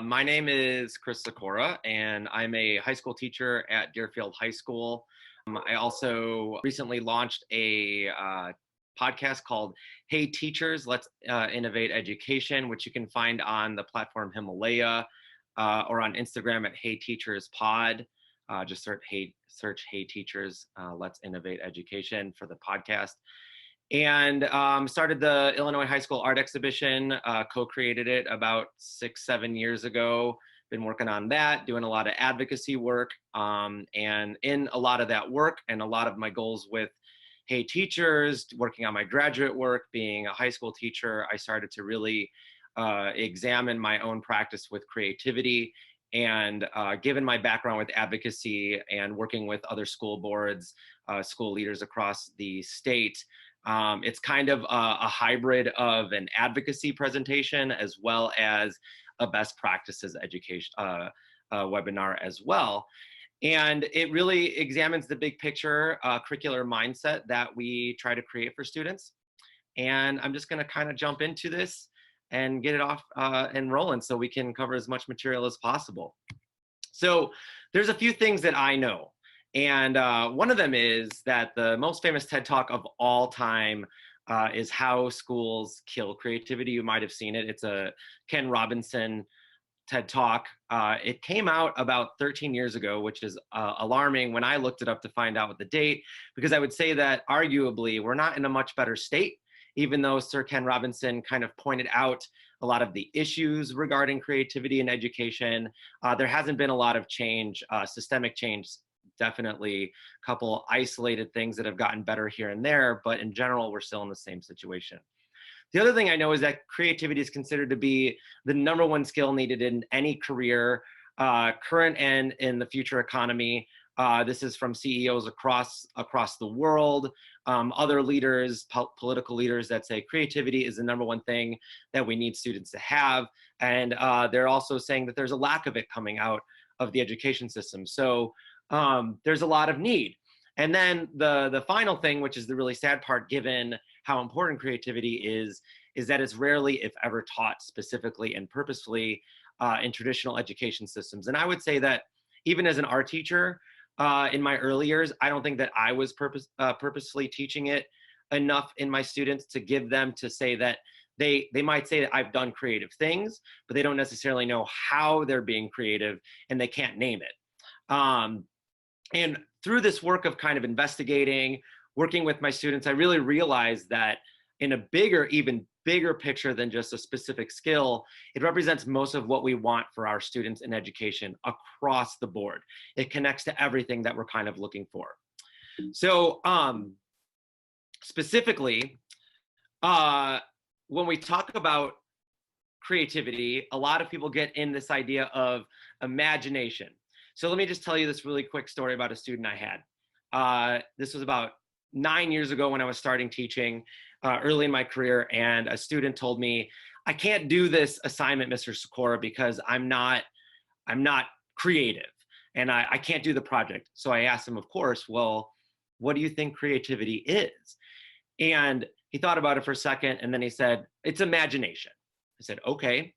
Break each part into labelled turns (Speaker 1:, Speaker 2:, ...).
Speaker 1: My name is Chris Sikora, and I'm a high school teacher at Deerfield High School. I also recently launched a podcast called Hey Teachers, Let's Innovate Education, which you can find on the platform Himalaya or on Instagram at Hey Teachers Pod. Just search Hey Teachers, Let's Innovate Education for the podcast. And started the Illinois High School Art Exhibition, co-created it about 6-7 years ago. Been working on that, doing a lot of advocacy work. And in a lot of that work and a lot of my goals with Hey Teachers, working on my graduate work, being a high school teacher, I started to really examine my own practice with creativity. And given my background with advocacy and working with other school boards, school leaders across the state, it's kind of a hybrid of an advocacy presentation as well as a best practices education webinar as well. And it really examines the big picture curricular mindset that we try to create for students. And I'm just gonna kind of jump into this and get it off and rolling so we can cover as much material as possible. So there's a few things that I know. And one of them is that the most famous TED Talk of all time is How Schools Kill Creativity. You might have seen it. It's a Ken Robinson TED Talk. It came out about 13 years ago, which is alarming when I looked it up to find out the date, because I would say that arguably we're not in a much better state, even though Sir Ken Robinson kind of pointed out a lot of the issues regarding creativity in education. There hasn't been a lot of change, systemic change. Definitely a couple isolated things that have gotten better here and there, but in general, we're still in the same situation. The other thing I know is that creativity is considered to be the #1 skill needed in any career, current and in the future economy. This is from CEOs across the world, other leaders, political leaders that say creativity is the #1 thing that we need students to have. And they're also saying that there's a lack of it coming out of the education system. So there's a lot of need. And then the final thing, which is the really sad part, given how important creativity is that it's rarely, if ever, taught specifically and purposefully in traditional education systems. And I would say that even as an art teacher in my early years, I don't think that I was purposefully teaching it enough in my students to give them to say that they might say that I've done creative things, but they don't necessarily know how they're being creative and they can't name it. And through this work of kind of investigating, working with my students, I really realized that in a even bigger picture than just a specific skill, it represents most of what we want for our students in education across the board. It connects to everything that we're kind of looking for. So specifically, when we talk about creativity, a lot of people get in this idea of imagination. So let me just tell you this really quick story about a student I had. This was about 9 years ago when I was starting teaching early in my career, and a student told me, I can't do this assignment, Mr. Sikora, because I'm not creative and I can't do the project. So I asked him, of course, well, what do you think creativity is? And he thought about it for a second, and then he said, it's imagination. I said, okay,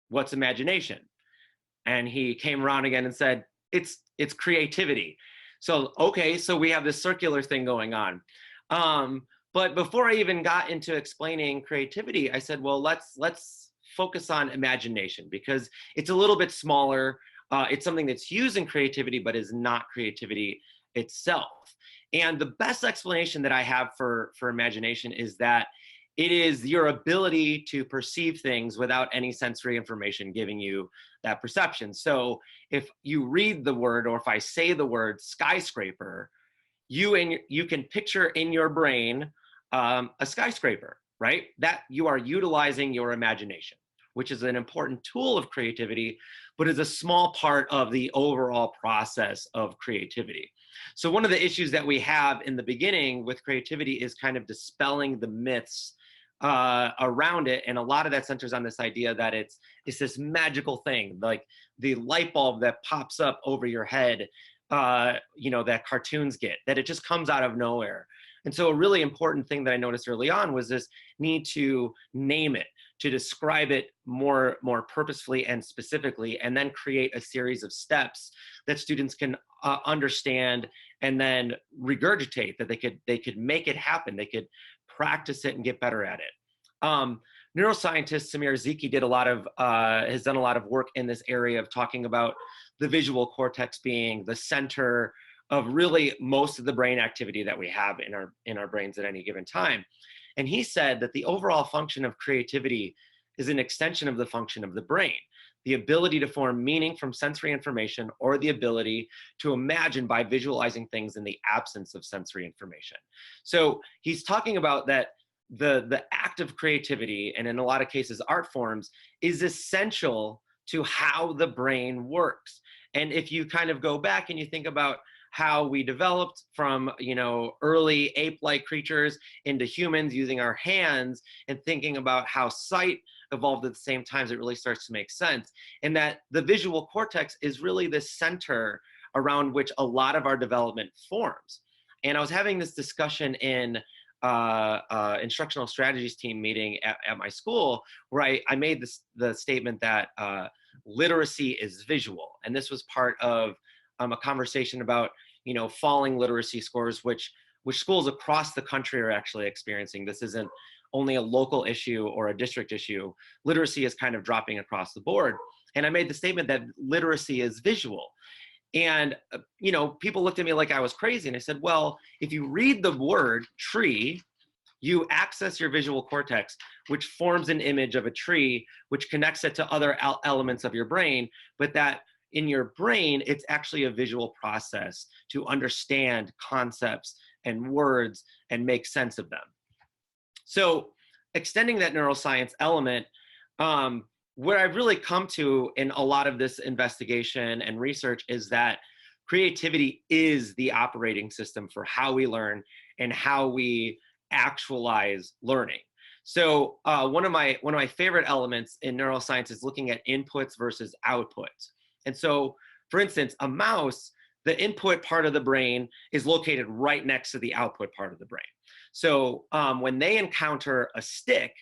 Speaker 1: what's imagination? And he came around again and said, it's creativity. So, okay, so we have this circular thing going on. But before I even got into explaining creativity, I said, well, let's focus on imagination, because it's a little bit smaller. It's something that's used in creativity, but is not creativity itself. And the best explanation that I have for imagination is that it is your ability to perceive things without any sensory information giving you that perception. So if you read the word, or if I say the word skyscraper, you can picture in your brain a skyscraper, right? That you are utilizing your imagination, which is an important tool of creativity, but is a small part of the overall process of creativity. So one of the issues that we have in the beginning with creativity is kind of dispelling the myths around it, and a lot of that centers on this idea that it's this magical thing, like the light bulb that pops up over your head, that cartoons get, that it just comes out of nowhere. And so a really important thing that I noticed early on was this need to name it, to describe it more purposefully and specifically, and then create a series of steps that students can understand and then regurgitate, that they could make it happen. They could practice it and get better at it. Neuroscientist Samir Zeki has done a lot of work in this area of talking about the visual cortex being the center of really most of the brain activity that we have in our brains at any given time. And he said that the overall function of creativity is an extension of the function of the brain, the ability to form meaning from sensory information, or the ability to imagine by visualizing things in the absence of sensory information. So he's talking about that the act of creativity, and in a lot of cases art forms, is essential to how the brain works. And if you kind of go back and you think about how we developed from, early ape-like creatures into humans using our hands, and thinking about how sight evolved at the same time, it really starts to make sense. And that the visual cortex is really the center around which a lot of our development forms. And I was having this discussion in instructional strategies team meeting at my school, where I made the statement that literacy is visual. And this was part of a conversation about, falling literacy scores, which schools across the country are actually experiencing. This isn't only a local issue or a district issue. Literacy is kind of dropping across the board. And I made the statement that literacy is visual. And, people looked at me like I was crazy. And I said, well, if you read the word tree, you access your visual cortex, which forms an image of a tree, which connects it to other elements of your brain, but that in your brain, it's actually a visual process to understand concepts and words and make sense of them. So extending that neuroscience element, what I've really come to in a lot of this investigation and research is that creativity is the operating system for how we learn and how we actualize learning. So one of my favorite elements in neuroscience is looking at inputs versus outputs. And so, for instance, a mouse, the input part of the brain is located right next to the output part of the brain. So when they encounter a stick,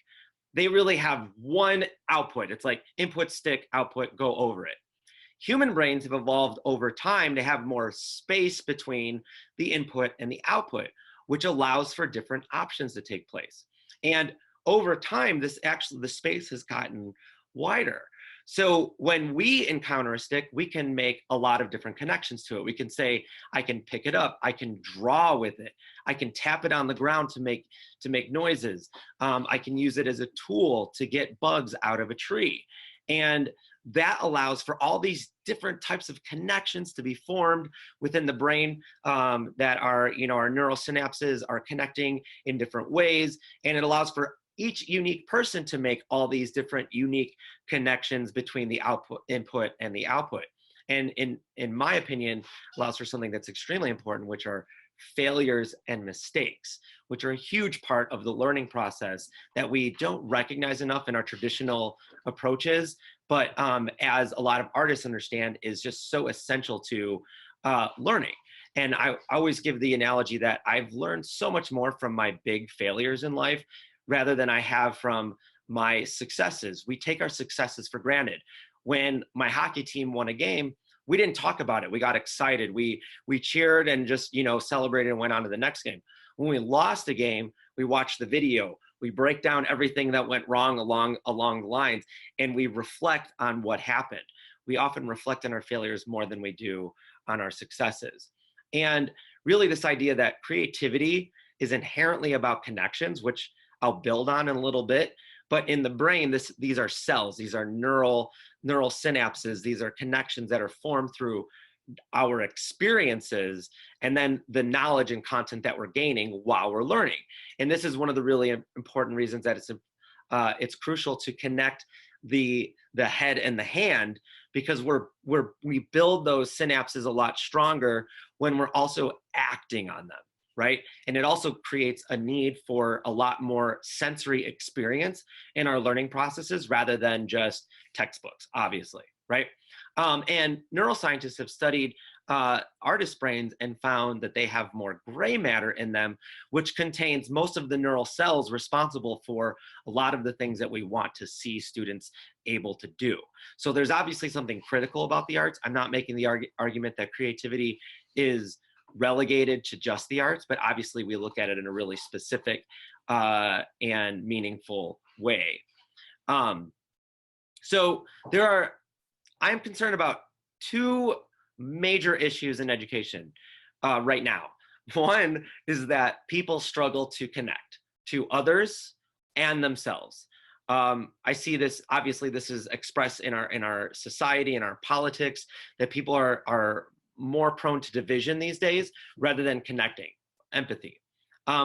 Speaker 1: they really have one output. It's like input, stick, output, go over it. Human brains have evolved over time to have more space between the input and the output, which allows for different options to take place. And over time, the space has gotten wider. So when we encounter a stick, we can make a lot of different connections to it. We can say, I can pick it up, I can draw with it, I can tap it on the ground to make noises. I can use it as a tool to get bugs out of a tree. And that allows for all these different types of connections to be formed within the brain, that are, our neural synapses are connecting in different ways. And it allows for each unique person to make all these different unique connections between the input and the output. And in my opinion, allows for something that's extremely important, which are failures and mistakes, which are a huge part of the learning process that we don't recognize enough in our traditional approaches, but as a lot of artists understand, is just so essential to learning. And I always give the analogy that I've learned so much more from my big failures in life rather than I have from my successes. We take our successes for granted. When my hockey team won a game, we didn't talk about it. We got excited. We cheered and just, celebrated and went on to the next game. When we lost a game, we watched the video. We break down everything that went wrong along the lines, and we reflect on what happened. We often reflect on our failures more than we do on our successes. And really this idea that creativity is inherently about connections, which I'll build on in a little bit. But in the brain, these are cells, these are neural synapses, these are connections that are formed through our experiences and then the knowledge and content that we're gaining while we're learning. And this is one of the really important reasons that it's crucial to connect the head and the hand, because we build those synapses a lot stronger when we're also acting on them. Right? And it also creates a need for a lot more sensory experience in our learning processes rather than just textbooks, obviously. right? And neuroscientists have studied artist brains and found that they have more gray matter in them, which contains most of the neural cells responsible for a lot of the things that we want to see students able to do. So there's obviously something critical about the arts. I'm not making the argument that creativity is relegated to just the arts, but obviously we look at it in a really specific and meaningful way. So I'm concerned about two major issues in education right now. One is that people struggle to connect to others and themselves. I see this, obviously this is expressed in our society, in our politics, that people are more prone to division these days rather than connecting, empathy.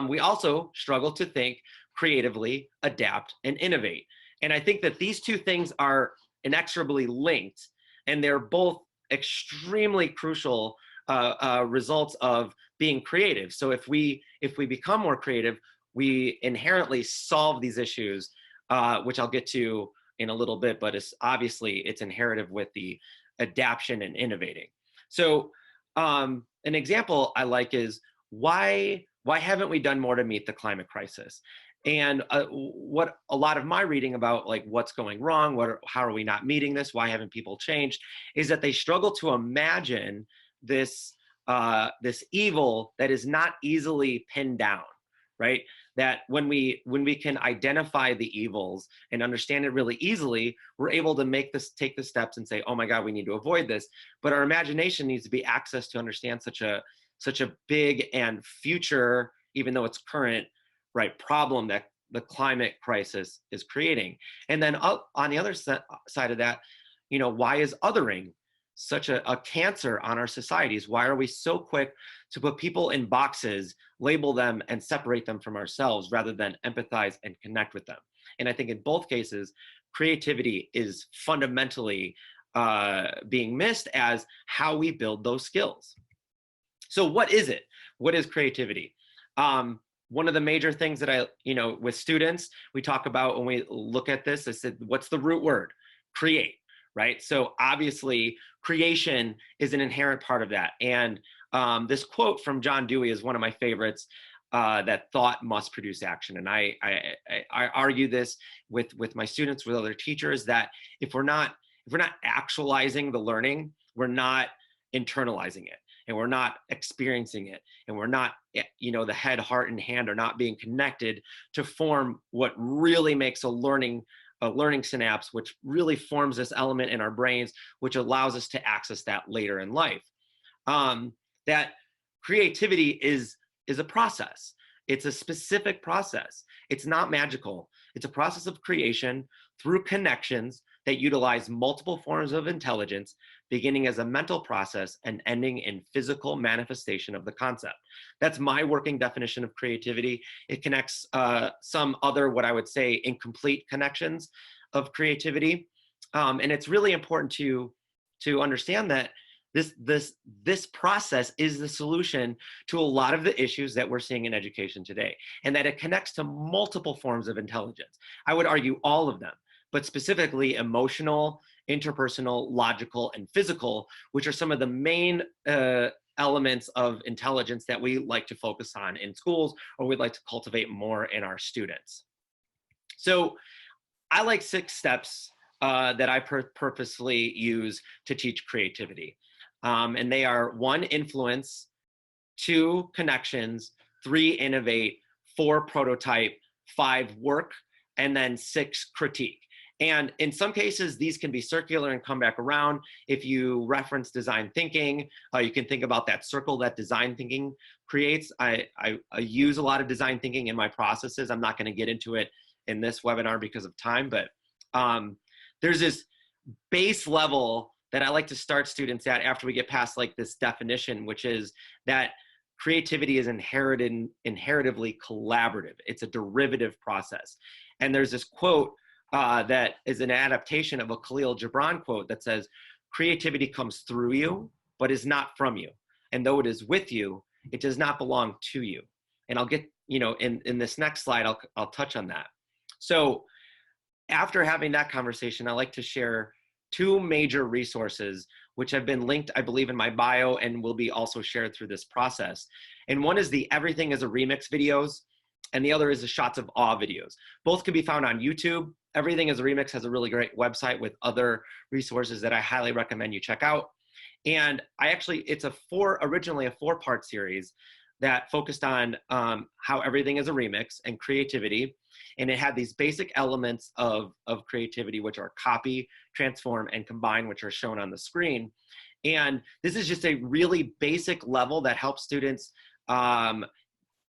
Speaker 1: We also struggle to think creatively, adapt, and innovate. And I think that these two things are inexorably linked, and they're both extremely crucial results of being creative. So if we become more creative, we inherently solve these issues, which I'll get to in a little bit, but it's inherited with the adaptation and innovating. So an example I like is why haven't we done more to meet the climate crisis? And what a lot of my reading about like what's going wrong, how are we not meeting this, why haven't people changed, is that they struggle to imagine this evil that is not easily pinned down, right? That when we can identify the evils and understand it really easily, we're able to take the steps and say, oh my God, we need to avoid this. But our imagination needs to be accessed to understand such a big and future, even though it's current, right, problem that the climate crisis is creating. And then on the other side of that, why is othering such a cancer on our societies? Why are we so quick to put people in boxes, label them, and separate them from ourselves rather than empathize and connect with them? And I think in both cases, creativity is fundamentally being missed as how we build those skills. So what is it? What is creativity? One of the major things that with students, we talk about when we look at this, I said, what's the root word? Create, right? So obviously creation is an inherent part of that. And this quote from John Dewey is one of my favorites, that thought must produce action. And I argue this with my students, with other teachers, that if we're not actualizing the learning, we're not internalizing it, and we're not experiencing it, and we're not, the head, heart, and hand are not being connected to form what really makes a learning synapse, which really forms this element in our brains, which allows us to access that later in life. That creativity is a process. It's a specific process. It's not magical. It's a process of creation through connections that utilize multiple forms of intelligence, beginning as a mental process and ending in physical manifestation of the concept. That's my working definition of creativity. It connects some other, what I would say, incomplete connections of creativity. And it's really important to understand that this process is the solution to a lot of the issues that we're seeing in education today, and that it connects to multiple forms of intelligence. I would argue all of them, but specifically emotional, interpersonal, logical, and physical, which are some of the main elements of intelligence that we like to focus on in schools, or we'd like to cultivate more in our students. So I like 6 steps that I purposely use to teach creativity. And they are 1, influence, 2, connections, 3, innovate, 4, prototype, 5, work, and then 6, critique. And in some cases, these can be circular and come back around. If you reference design thinking, you can think about that circle that design thinking creates. I use a lot of design thinking in my processes. I'm not going to get into it in this webinar because of time, but there's this base level that I like to start students at after we get past like this definition, which is that creativity is inheritively collaborative. It's a derivative process. And there's this quote that is an adaptation of a Khalil Gibran quote that says, creativity comes through you, but is not from you. And though it is with you, it does not belong to you. And I'll get, in this next slide, I'll touch on that. So after having that conversation, I like to share two major resources, which have been linked, I believe, in my bio and will be also shared through this process. And one is the Everything is a Remix videos, and the other is the Shots of Awe videos. Both can be found on YouTube. Everything is a Remix has a really great website with other resources that I highly recommend you check out. And it's originally a 4-part series that focused on how everything is a remix and creativity. And it had these basic elements of creativity, which are copy, transform, and combine, which are shown on the screen. And this is just a really basic level that helps students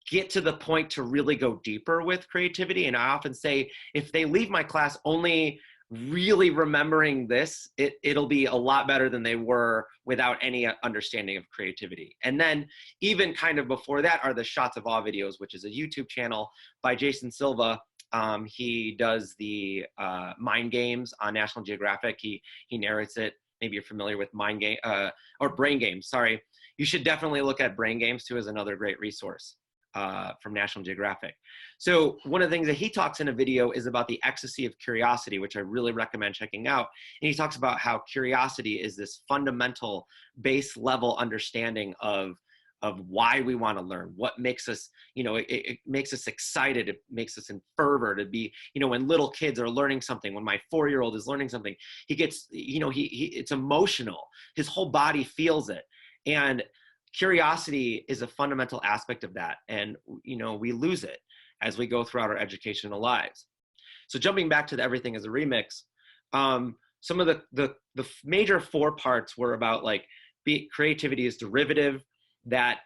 Speaker 1: get to the point to really go deeper with creativity. And I often say, if they leave my class only really remembering this, it'll be a lot better than they were without any understanding of creativity. And then even kind of before that are the Shots of Awe videos, which is a YouTube channel by Jason Silva. He does the Mind Games on National Geographic. He narrates it. Maybe you're familiar with Brain Games, sorry. You should definitely look at Brain Games too as another great resource from National Geographic. So one of the things that he talks in a video is about the ecstasy of curiosity, which I really recommend checking out. And he talks about how curiosity is this fundamental base level understanding of why we want to learn, what makes us, it makes us excited, it makes us in fervor to be, when little kids are learning something, when my 4-year-old is learning something, he gets, it's emotional, his whole body feels it. And curiosity is a fundamental aspect of that. And, we lose it as we go throughout our educational lives. So jumping back to the Everything is a Remix, some of the major 4 parts were about creativity is derivative, that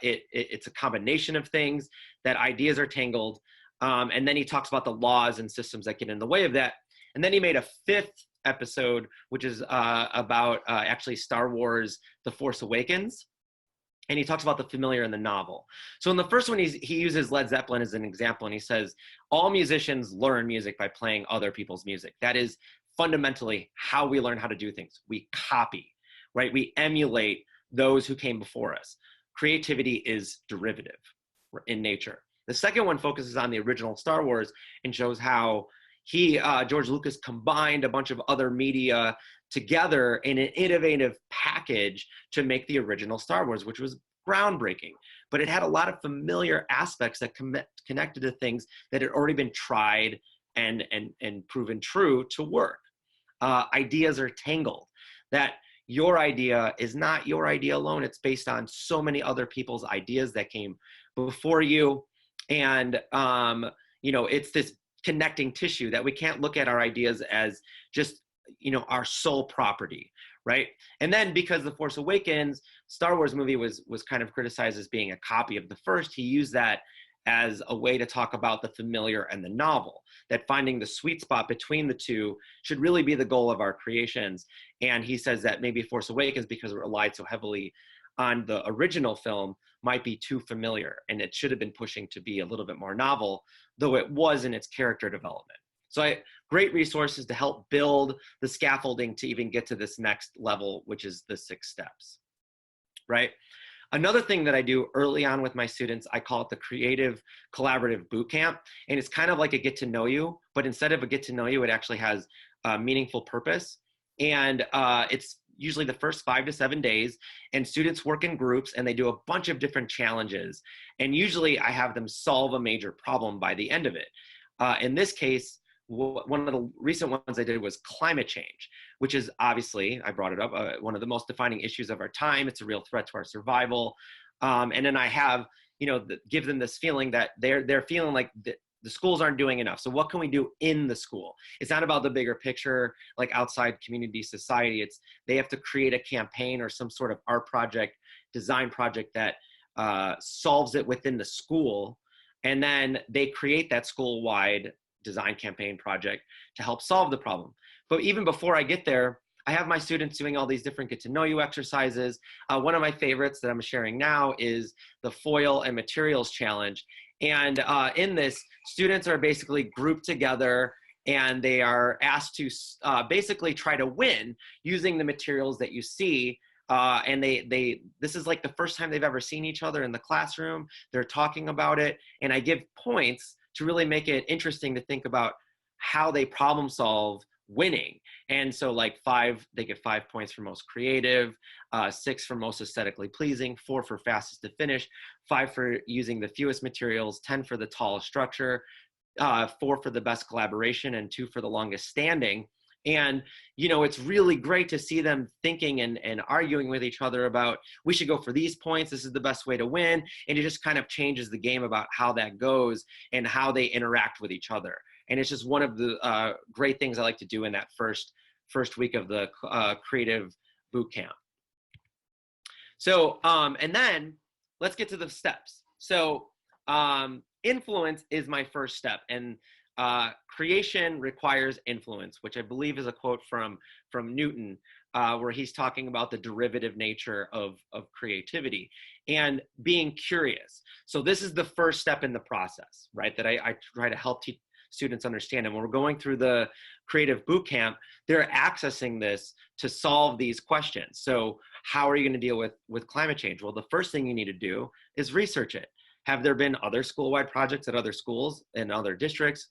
Speaker 1: it's a combination of things, that ideas are tangled. And then he talks about the laws and systems that get in the way of that. And then he made a 5th episode, which is about actually Star Wars, The Force Awakens. And he talks about the familiar and the novel. So in the first one, he uses Led Zeppelin as an example, and he says, all musicians learn music by playing other people's music. That is fundamentally how we learn how to do things. We copy, right? We emulate those who came before us. Creativity is derivative in nature. The second one focuses on the original Star Wars and shows how George Lucas combined a bunch of other media together in an innovative package to make the original Star Wars, which was groundbreaking. But it had a lot of familiar aspects that connected to things that had already been tried and proven true to work. Ideas are tangled. That your idea is not your idea alone. It's based on so many other people's ideas that came before you. And, it's this connecting tissue that we can't look at our ideas as just, our sole property, right? And then because The Force Awakens, Star Wars movie was kind of criticized as being a copy of the first, he used that as a way to talk about the familiar and the novel, that finding the sweet spot between the two should really be the goal of our creations. And he says that maybe Force Awakens, because it relied so heavily on the original film, might be too familiar, and it should have been pushing to be a little bit more novel, though it was in its character development. So great resources to help build the scaffolding to even get to this next level, which is the 6 steps, right? Another thing that I do early on with my students, I call it the Creative Collaborative Bootcamp. And it's kind of like a get to know you, but instead of a get to know you, it actually has a meaningful purpose. And it's usually the first 5 to 7 days, and students work in groups and they do a bunch of different challenges. And usually I have them solve a major problem by the end of it. In this case, one of the recent ones I did was climate change, which is obviously, I brought it up, one of the most defining issues of our time. It's a real threat to our survival. And then I have, give them this feeling that they're feeling like the schools aren't doing enough. So what can we do in the school? It's not about the bigger picture, like outside community society. They have to create a campaign or some sort of art project, design project that solves it within the school. And then they create that school-wide design campaign project to help solve the problem. But even before I get there, I have my students doing all these different get to know you exercises. One of my favorites that I'm sharing now is the foil and materials challenge. And in this, students are basically grouped together and they are asked to basically try to win using the materials that you see. And this is like the first time they've ever seen each other in the classroom. They're talking about it. And I give points to really make it interesting to think about how they problem solve winning. And so like they get 5 points for most creative, 6 for most aesthetically pleasing, 4 for fastest to finish, 5 for using the fewest materials, 10 for the tallest structure, 4 for the best collaboration, and 2 for the longest standing. And, it's really great to see them thinking and arguing with each other about, we should go for these points. This is the best way to win. And it just kind of changes the game about how that goes and how they interact with each other. And it's just one of the great things I like to do in that first week of the creative boot camp. So, and then let's get to the steps. So, influence is my first step, and creation requires influence, which I believe is a quote from Newton, where he's talking about the derivative nature of creativity and being curious. So this is the first step in the process, right? That I try to help students understand. And when we're going through the creative boot camp, they're accessing this to solve these questions. So how are you going to deal with climate change? Well, the first thing you need to do is research it. Have there been other school-wide projects at other schools and other districts,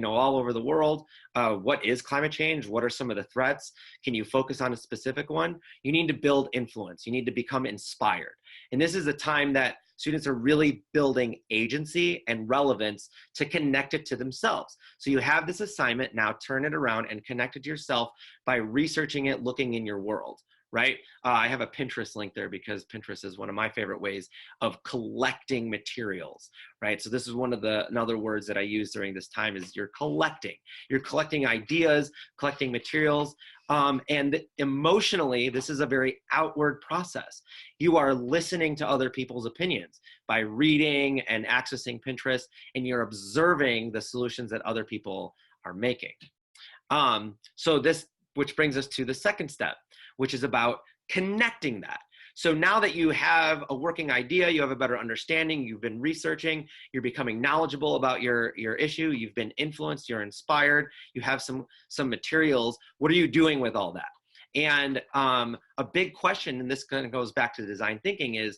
Speaker 1: all over the world? What is climate change? What are some of the threats? Can you focus on a specific one? You need to build influence. You need to become inspired. And this is a time that students are really building agency and relevance to connect it to themselves. So you have this assignment, now turn it around and connect it to yourself by researching it, looking in your world. Right? I have a Pinterest link there because Pinterest is one of my favorite ways of collecting materials, right? So this is one of another words that I use during this time is you're collecting ideas, collecting materials, and emotionally, this is a very outward process. You are listening to other people's opinions by reading and accessing Pinterest, and you're observing the solutions that other people are making. Which brings us to the second step, which is about connecting that. So now that you have a working idea, you have a better understanding, you've been researching, you're becoming knowledgeable about your issue, you've been influenced, you're inspired, you have some materials, what are you doing with all that? And a big question, and this kind of goes back to design thinking, is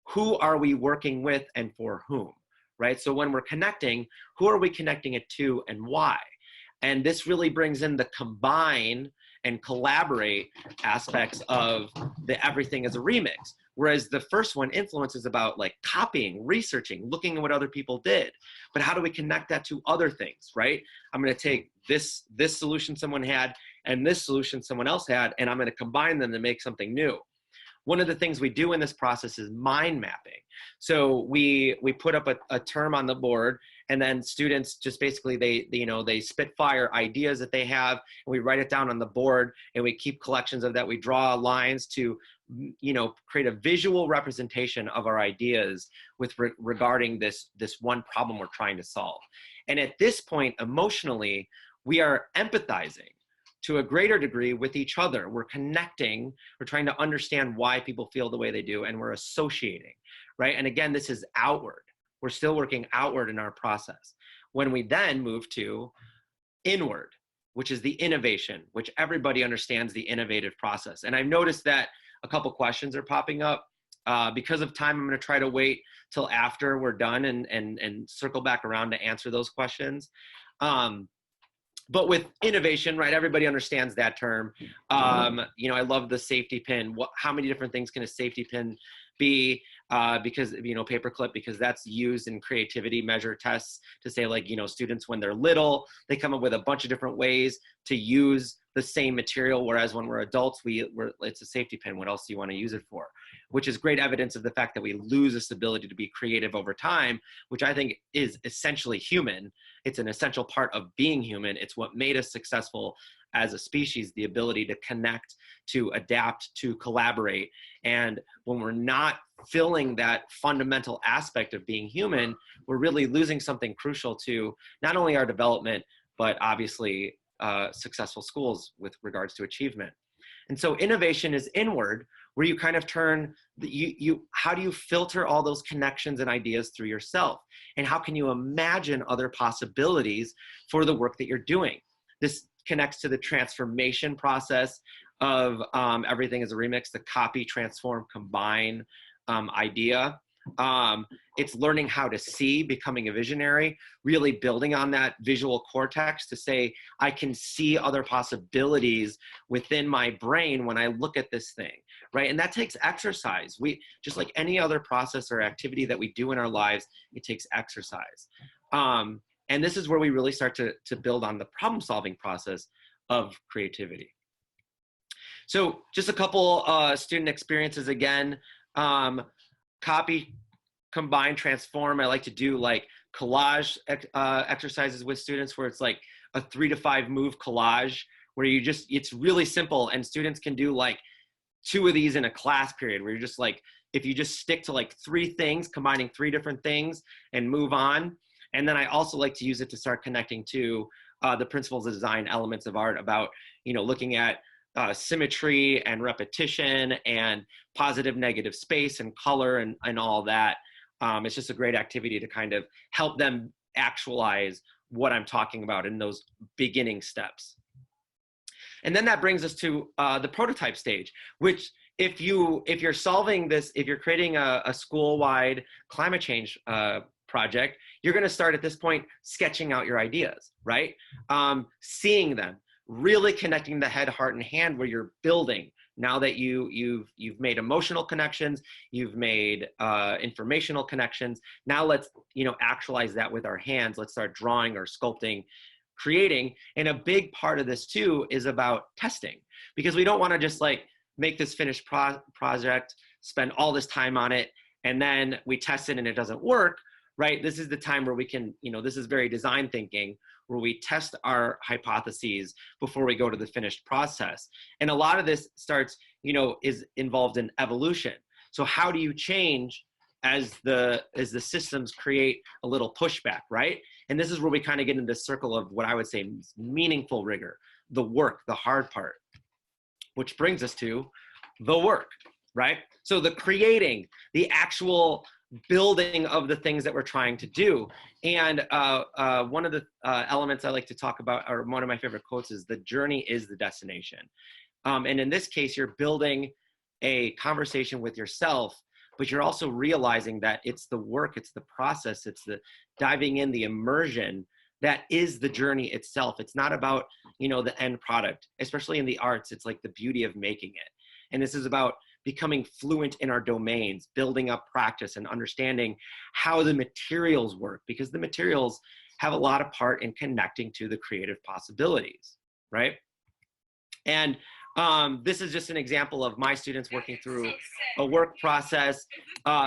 Speaker 1: who are we working with and for whom, right? So when we're connecting, who are we connecting it to and why? And this really brings in the combine and collaborate aspects of the everything as a remix. Whereas the first one, influence, is about like copying, researching, looking at what other people did. But how do we connect that to other things, right? I'm going to take this solution someone had and this solution someone else had, and I'm going to combine them to make something new. One of the things we do in this process is mind mapping. So we put up a term on the board, and then students just basically they spitfire ideas that they have, and we write it down on the board, and we keep collections of that. We draw lines to create a visual representation of our ideas with regarding this one problem we're trying to solve. And at this point, emotionally, we are empathizing to a greater degree with each other. We're connecting, we're trying to understand why people feel the way they do, and we're associating, right? And again, this is outward. We're still working outward in our process. When we then move to inward, which is the innovation, which everybody understands the innovative process. And I've noticed that a couple questions are popping up. Because of time, I'm gonna try to wait till after we're done and circle back around to answer those questions. But with innovation, right, everybody understands that term. I love the safety pin. How many different things can a safety pin be? Because, paperclip, because that's used in creativity measure tests to say, like, students when they're little, they come up with a bunch of different ways to use the same material, whereas when we're adults, it's a safety pin. What else do you want to use it for? Which is great evidence of the fact that we lose this ability to be creative over time, which I think is essentially human. It's an essential part of being human. It's what made us successful as a species, the ability to connect, to adapt, to collaborate. And when we're not filling that fundamental aspect of being human, we're really losing something crucial to not only our development, but obviously successful schools with regards to achievement. And so innovation is inward, where you kind of turn, how do you filter all those connections and ideas through yourself? And how can you imagine other possibilities for the work that you're doing? This connects to the transformation process of everything as a remix, the copy, transform, combine idea. It's learning how to see, becoming a visionary, really building on that visual cortex to say, I can see other possibilities within my brain when I look at this thing, right? And that takes exercise. Just like any other process or activity that we do in our lives, it takes exercise. And this is where we really start to build on the problem-solving process of creativity. So just a couple student experiences again. Copy, combine, transform. I like to do like collage exercises with students where it's like a 3 to 5 move collage where it's really simple, and students can do like 2 of these in a class period where you're just like, if you just stick to like 3 things, combining 3 different things and move on. And then I also like to use it to start connecting to the principles of design, elements of art, about, looking at symmetry and repetition and positive negative space and color and all that. It's just a great activity to kind of help them actualize what I'm talking about in those beginning steps. And then that brings us to the prototype stage, which if you're solving this, if you're creating a school-wide climate change project, you're going to start at this point sketching out your ideas, right? Seeing them, really connecting the head, heart, and hand where you're building. Now that you've made emotional connections, you've made informational connections. Now let's actualize that with our hands. Let's start drawing or sculpting, creating. And a big part of this too is about testing, because we don't want to just like make this finished project, spend all this time on it, and then we test it and it doesn't work, right? This is the time where we can, this is very design thinking, where we test our hypotheses before we go to the finished process. And a lot of this starts, is involved in evolution. So how do you change as the systems create a little pushback, right? And this is where we kind of get into the circle of what I would say is meaningful rigor, the work, the hard part, which brings us to the work, right? So the creating, the actual building of the things that we're trying to do. And one of the elements I like to talk about, or one of my favorite quotes, is the journey is the destination. And in this case, you're building a conversation with yourself, but you're also realizing that it's the work, it's the process, it's the diving in, the immersion that is the journey itself. It's not about, the end product, especially in the arts. It's like the beauty of making it. And this is about becoming fluent in our domains, building up practice and understanding how the materials work, because the materials have a lot of part in connecting to the creative possibilities, right? And this is just an example of my students working through a work process.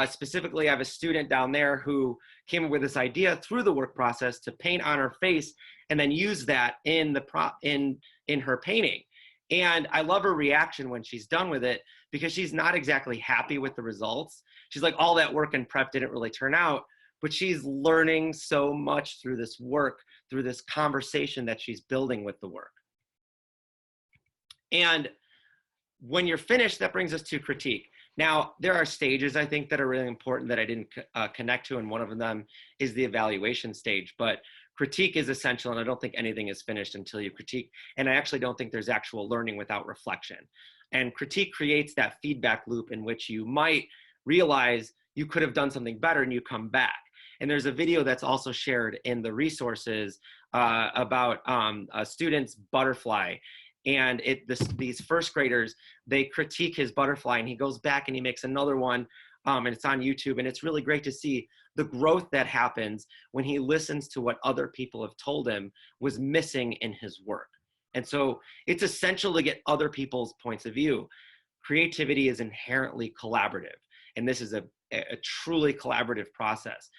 Speaker 1: Specifically, I have a student down there who came up with this idea through the work process to paint on her face and then use that in her painting. And I love her reaction when she's done with it, because she's not exactly happy with the results. She's like, all that work and prep didn't really turn out, but she's learning so much through this work, through this conversation that she's building with the work. And when you're finished, that brings us to critique. Now, there are stages, I think, that are really important that I didn't connect to, and one of them is the evaluation stage. But critique is essential, and I don't think anything is finished until you critique. And I actually don't think there's actual learning without reflection. And critique creates that feedback loop in which you might realize you could have done something better, and you come back. And there's a video that's also shared in the resources about a student's butterfly. And these first graders, they critique his butterfly, and he goes back and he makes another one, and it's on YouTube. And it's really great to see the growth that happens when he listens to what other people have told him was missing in his work. And so it's essential to get other people's points of view. Creativity is inherently collaborative, and this is a truly collaborative process.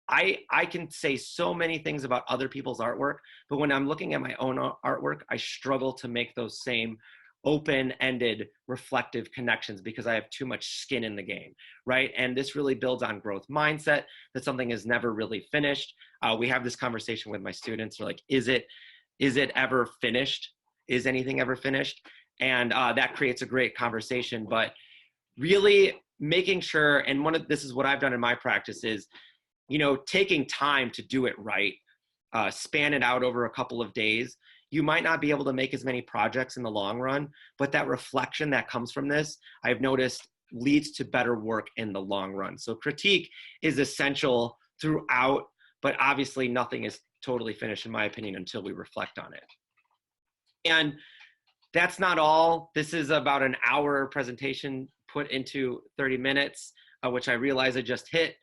Speaker 1: I can say so many things about other people's artwork, but when I'm looking at my own artwork, I struggle to make those same open-ended reflective connections because I have too much skin in the game, right? And this really builds on growth mindset, that something is never really finished. We have this conversation with my students. They're like, is it ever finished? Is anything ever finished? And that creates a great conversation. But really making sure, and this is what I've done in my practice, is taking time to do it right, span it out over a couple of days. You might not be able to make as many projects in the long run, but that reflection that comes from this, I've noticed leads to better work in the long run. So critique is essential throughout, but obviously nothing is totally finished, in my opinion, until we reflect on it. And that's not all. This is about an hour presentation put into 30 minutes, which I realize I just hit.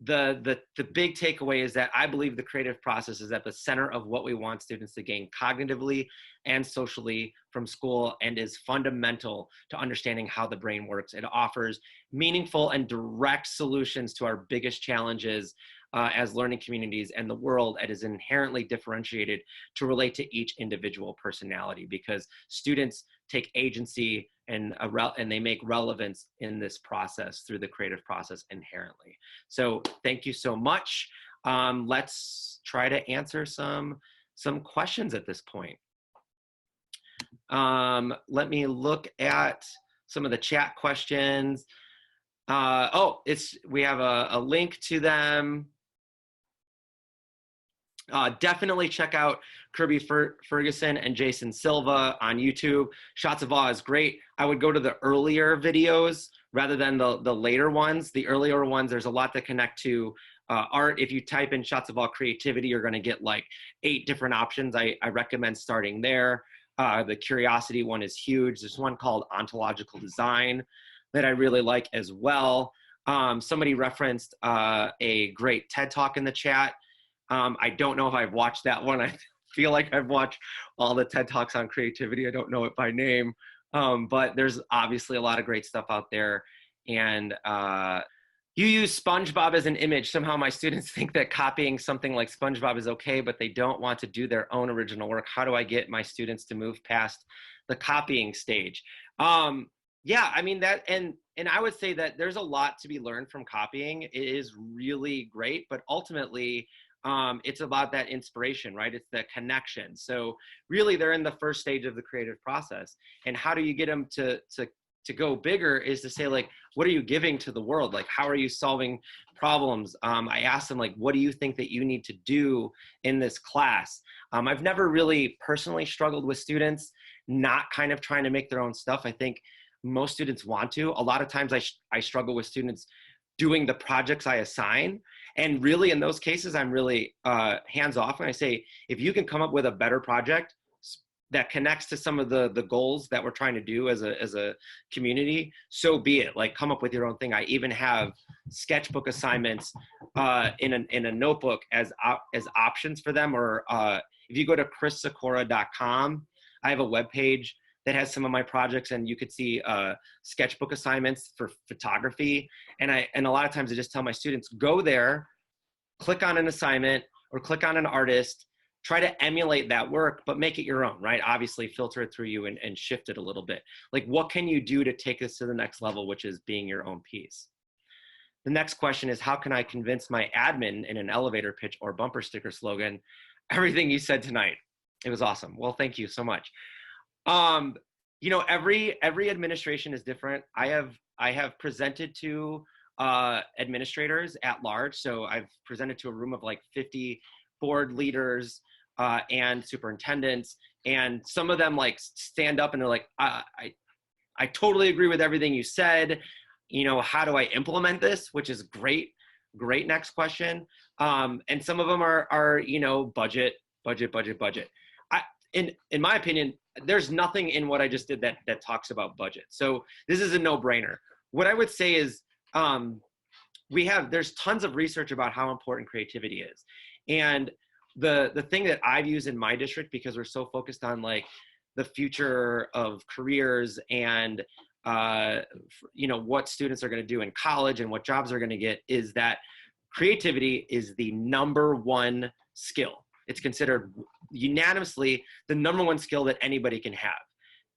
Speaker 1: The big takeaway is that I believe the creative process is at the center of what we want students to gain cognitively and socially from school, and is fundamental to understanding how the brain works. It offers meaningful and direct solutions to our biggest challenges as learning communities and the world. It is inherently differentiated to relate to each individual personality, because students take agency and they make relevance in this process through the creative process inherently. So thank you so much. Let's try to answer some questions at this point. Let me look at some of the chat questions. We have a link to them. Definitely check out Kirby Ferguson and Jason Silva on YouTube. Shots of Awe is great. I would go to the earlier videos rather than the later ones. The earlier ones, there's a lot that connect to art. If you type in Shots of Awe creativity, you're going to get like 8 different options. I recommend starting there. The curiosity one is huge. There's one called Ontological Design that I really like as well. Somebody referenced a great TED Talk in the chat. I don't know if I've watched that one. I feel like I've watched all the TED Talks on creativity. I don't know it by name, but there's obviously a lot of great stuff out there. And you use SpongeBob as an image. Somehow my students think that copying something like SpongeBob is okay, but they don't want to do their own original work. How do I get my students to move past the copying stage? Yeah, I mean that, and I would say that there's a lot to be learned from copying. It is really great, but ultimately, it's about that inspiration, right? It's the connection. So really they're in the first stage of the creative process. And how do you get them to go bigger is to say, like, what are you giving to the world? Like, how are you solving problems? I asked them, like, what do you think that you need to do in this class? I've never really personally struggled with students not kind of trying to make their own stuff. I think most students want to. A lot of times I struggle with students doing the projects I assign. And really in those cases, I'm really hands off. And I say, if you can come up with a better project that connects to some of the goals that we're trying to do as a community, so be it. Like, come up with your own thing. I even have sketchbook assignments in a notebook as options for them. Or if you go to chrissikora.com, I have a webpage that has some of my projects, and you could see sketchbook assignments for photography. And a lot of times I just tell my students, go there, click on an assignment or click on an artist, try to emulate that work, but make it your own, right? Obviously filter it through you and shift it a little bit. Like, what can you do to take this to the next level, which is being your own piece? The next question is, how can I convince my admin in an elevator pitch or bumper sticker slogan? Everything you said tonight. It was awesome. Well, thank you so much. You know, every administration is different. I have presented to administrators at large. So I've presented to a room of like 50 board leaders and superintendents, and some of them like stand up and they're like, I totally agree with everything you said. You know, how do I implement this? Which is great next question. And some of them are you know, budget. In my opinion, there's nothing in what I just did that talks about budget. So this is a no-brainer. What I would say is there's tons of research about how important creativity is. And the thing that I've used in my district, because we're so focused on like the future of careers and you know, what students are going to do in college and what jobs they're going to get, is that creativity is the #1 skill. It's considered unanimously the #1 skill that anybody can have.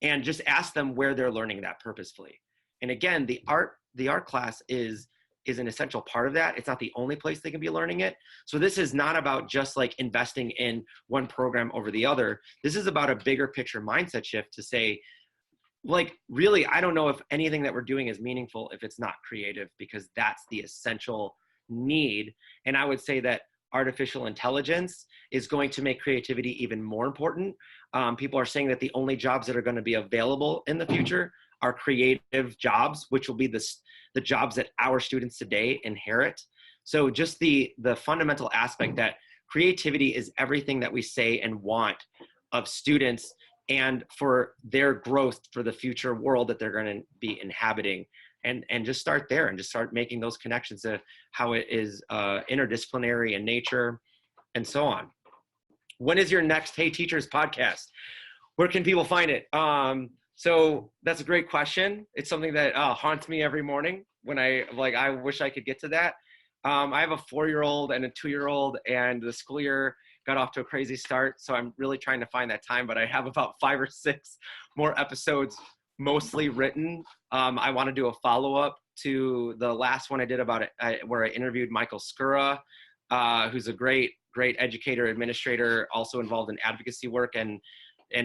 Speaker 1: And just ask them where they're learning that purposefully. And again, the art class is an essential part of that. It's not the only place they can be learning it. So this is not about just like investing in one program over the other. This is about a bigger picture mindset shift to say, like, really, I don't know if anything that we're doing is meaningful if it's not creative, because that's the essential need. And I would say that artificial intelligence is going to make creativity even more important. People are saying that the only jobs that are going to be available in the future are creative jobs, which will be the jobs that our students today inherit. So just the fundamental aspect that creativity is everything that we say and want of students and for their growth for the future world that they're going to be inhabiting. And just start there and just start making those connections to how it is interdisciplinary in nature and so on. When is your next Hey Teachers podcast? Where can people find it? So that's a great question. It's something that haunts me every morning when I wish I could get to that. I have a 4-year-old and a 2-year-old, and the school year got off to a crazy start. So I'm really trying to find that time, but I have about 5 or 6 more episodes mostly written. I want to do a follow-up to the last one I did about it, where I interviewed Michael Skura, who's a great educator, administrator, also involved in advocacy work, and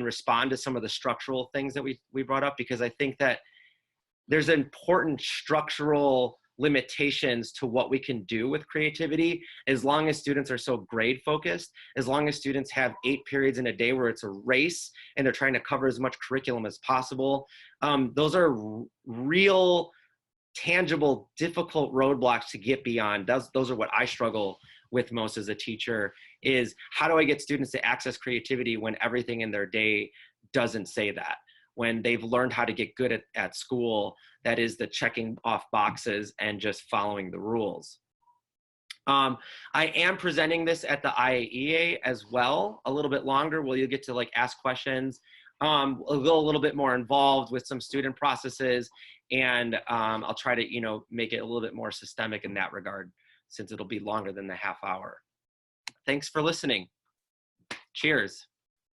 Speaker 1: respond to some of the structural things that we brought up, because I think that there's important structural limitations to what we can do with creativity as long as students are so grade focused, as long as students have 8 periods in a day where it's a race and they're trying to cover as much curriculum as possible. Those are real, tangible, difficult roadblocks to get beyond. Those are what I struggle with most as a teacher, is how do I get students to access creativity when everything in their day doesn't say that? When they've learned how to get good at school, that is the checking off boxes and just following the rules. I am presenting this at the IAEA as well, a little bit longer, where you'll get to ask questions, a little bit more involved with some student processes, and I'll try to make it a little bit more systemic in that regard, since it'll be longer than the half hour. Thanks for listening. Cheers.